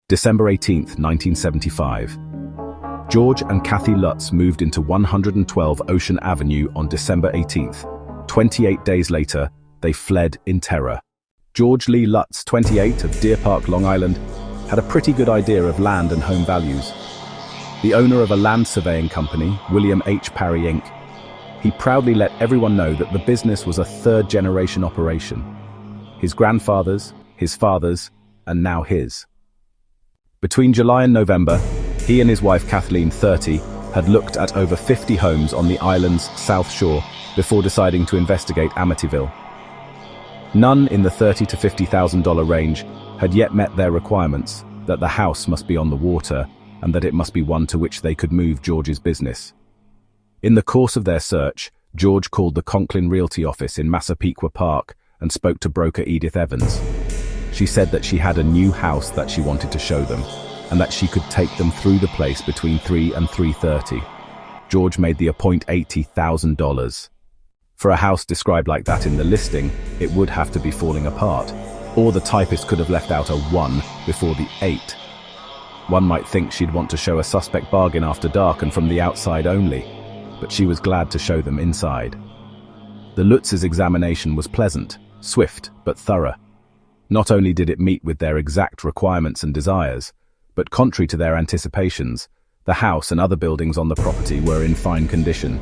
December 18th, 1975. George and Kathy Lutz moved into 112 Ocean Avenue on December 18th. 28 days later, they fled in terror. George Lee Lutz, 28, of Deer Park, Long Island, had a pretty good idea of land and home values. The owner of a land surveying company, William H. Parry Inc., he proudly let everyone know that the business was a third-generation operation. His grandfather's, his father's, and now his. Between July and November, he and his wife Kathleen, 30, had looked at over 50 homes on the island's south shore before deciding to investigate Amityville. None in the $30,000 to $50,000 range had yet met their requirements, that the house must be on the water and that it must be one to which they could move George's business. In the course of their search, George called the Conklin Realty office in Massapequa Park and spoke to broker Edith Evans. She said that she had a new house that she wanted to show them, and that she could take them through the place between 3 and 3:30. George made the appoint $80,000. For a house described like that in the listing, it would have to be falling apart, or the typist could have left out a 1 before the 8. One might think she'd want to show a suspect bargain after dark and from the outside only, but she was glad to show them inside. The Lutz's examination was pleasant, swift, but thorough. Not only did it meet with their exact requirements and desires, but contrary to their anticipations, the house and other buildings on the property were in fine condition.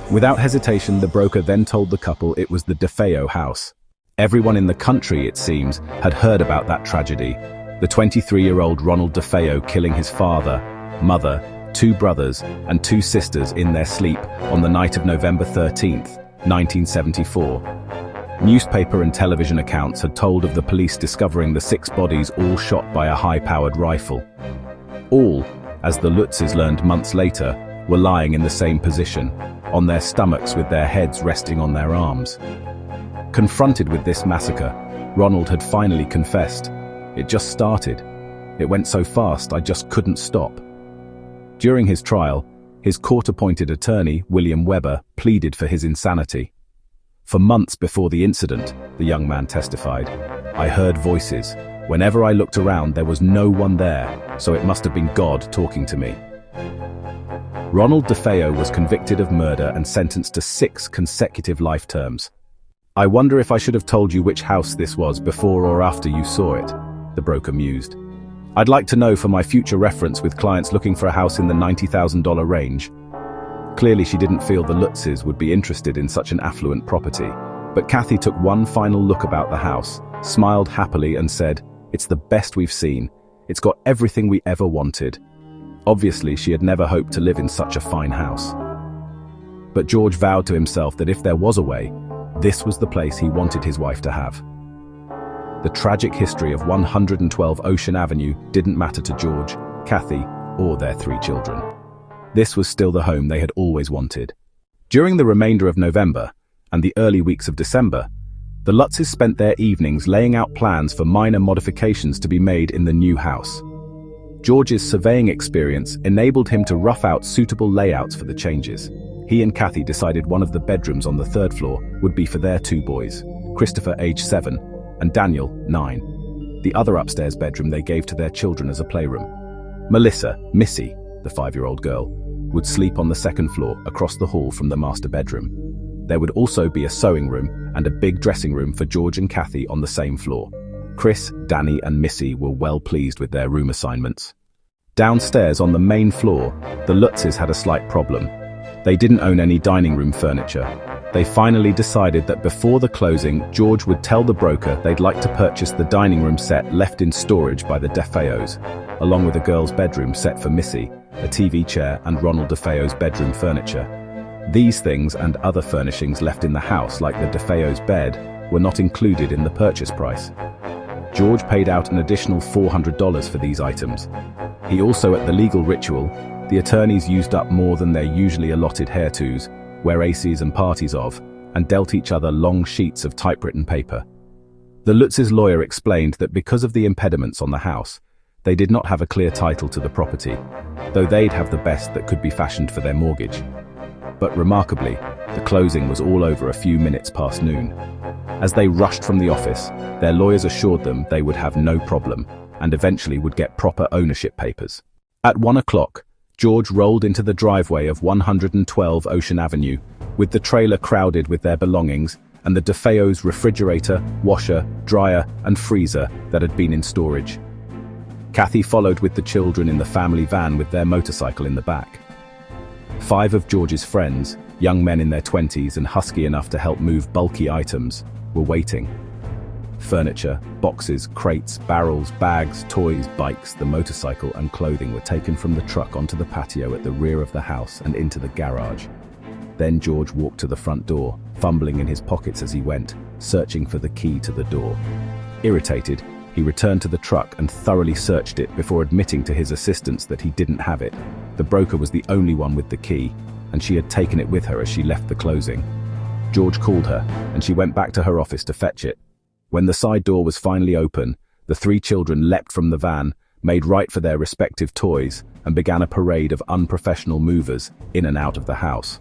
Without hesitation, the broker then told the couple it was the DeFeo house. Everyone in the country, it seems, had heard about that tragedy, the 23-year-old Ronald DeFeo killing his father, mother, 2 brothers, and 2 sisters in their sleep on the night of November 13th, 1974. Newspaper and television accounts had told of the police discovering the 6 bodies all shot by a high-powered rifle. All, as the Lutzes learned months later, were lying in the same position, on their stomachs with their heads resting on their arms. Confronted with this massacre, Ronald had finally confessed. It just started. It went so fast I just couldn't stop. During his trial, his court-appointed attorney, William Weber, pleaded for his insanity. For months before the incident, the young man testified, I heard voices. Whenever I looked around, there was no one there, so it must have been God talking to me. Ronald DeFeo was convicted of murder and sentenced to 6 consecutive life terms. I wonder if I should have told you which house this was before or after you saw it, the broker mused. I'd like to know for my future reference with clients looking for a house in the $90,000 range. Clearly she didn't feel the Lutzes would be interested in such an affluent property, but Kathy took one final look about the house, smiled happily and said, It's the best we've seen. It's got everything we ever wanted. Obviously she had never hoped to live in such a fine house. But George vowed to himself that if there was a way, this was the place he wanted his wife to have. The tragic history of 112 Ocean Avenue didn't matter to George, Kathy, or their 3 children. This was still the home they had always wanted. During the remainder of November and the early weeks of December, the Lutzes spent their evenings laying out plans for minor modifications to be made in the new house. George's surveying experience enabled him to rough out suitable layouts for the changes. He and Kathy decided one of the bedrooms on the 3rd floor would be for their 2 boys, Christopher, age 7, and Daniel, 9. The other upstairs bedroom they gave to their children as a playroom. Melissa, Missy, the 5-year-old girl, would sleep on the 2nd floor across the hall from the master bedroom. There would also be a sewing room and a big dressing room for George and Kathy on the same floor. Chris, Danny, and Missy were well pleased with their room assignments. Downstairs on the main floor, the Lutzes had a slight problem. They didn't own any dining room furniture. They finally decided that before the closing, George would tell the broker they'd like to purchase the dining room set left in storage by the DeFeos, along with a girl's bedroom set for Missy, a TV chair, and Ronald DeFeo's bedroom furniture. These things and other furnishings left in the house, like the DeFeo's bed, were not included in the purchase price. George paid out an additional $400 for these items. He also, at the legal ritual, the attorneys used up more than their usually allotted hairdos, weraces and parties of, and dealt each other long sheets of typewritten paper. The Lutz's lawyer explained that because of the impediments on the house, they did not have a clear title to the property, though they'd have the best that could be fashioned for their mortgage. But remarkably, the closing was all over a few minutes past noon. As they rushed from the office, their lawyers assured them they would have no problem, and eventually would get proper ownership papers. At 1 o'clock, George rolled into the driveway of 112 Ocean Avenue, with the trailer crowded with their belongings and the DeFeo's refrigerator, washer, dryer, and freezer that had been in storage. Kathy followed with the children in the family van with their motorcycle in the back. 5 of George's friends, young men in their 20s and husky enough to help move bulky items, were waiting. Furniture, boxes, crates, barrels, bags, toys, bikes, the motorcycle, and clothing were taken from the truck onto the patio at the rear of the house and into the garage. Then George walked to the front door, fumbling in his pockets as he went, searching for the key to the door. Irritated, he returned to the truck and thoroughly searched it before admitting to his assistants that he didn't have it. The broker was the only one with the key, and she had taken it with her as she left the closing. George called her, and she went back to her office to fetch it. When the side door was finally open, the 3 children leapt from the van, made right for their respective toys, and began a parade of unprofessional movers in and out of the house.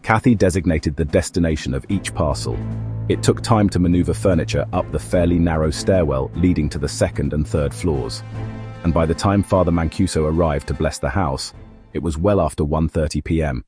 Kathy designated the destination of each parcel. It took time to maneuver furniture up the fairly narrow stairwell leading to the 2nd and 3rd floors. And by the time Father Mancuso arrived to bless the house, it was well after 1:30 p.m.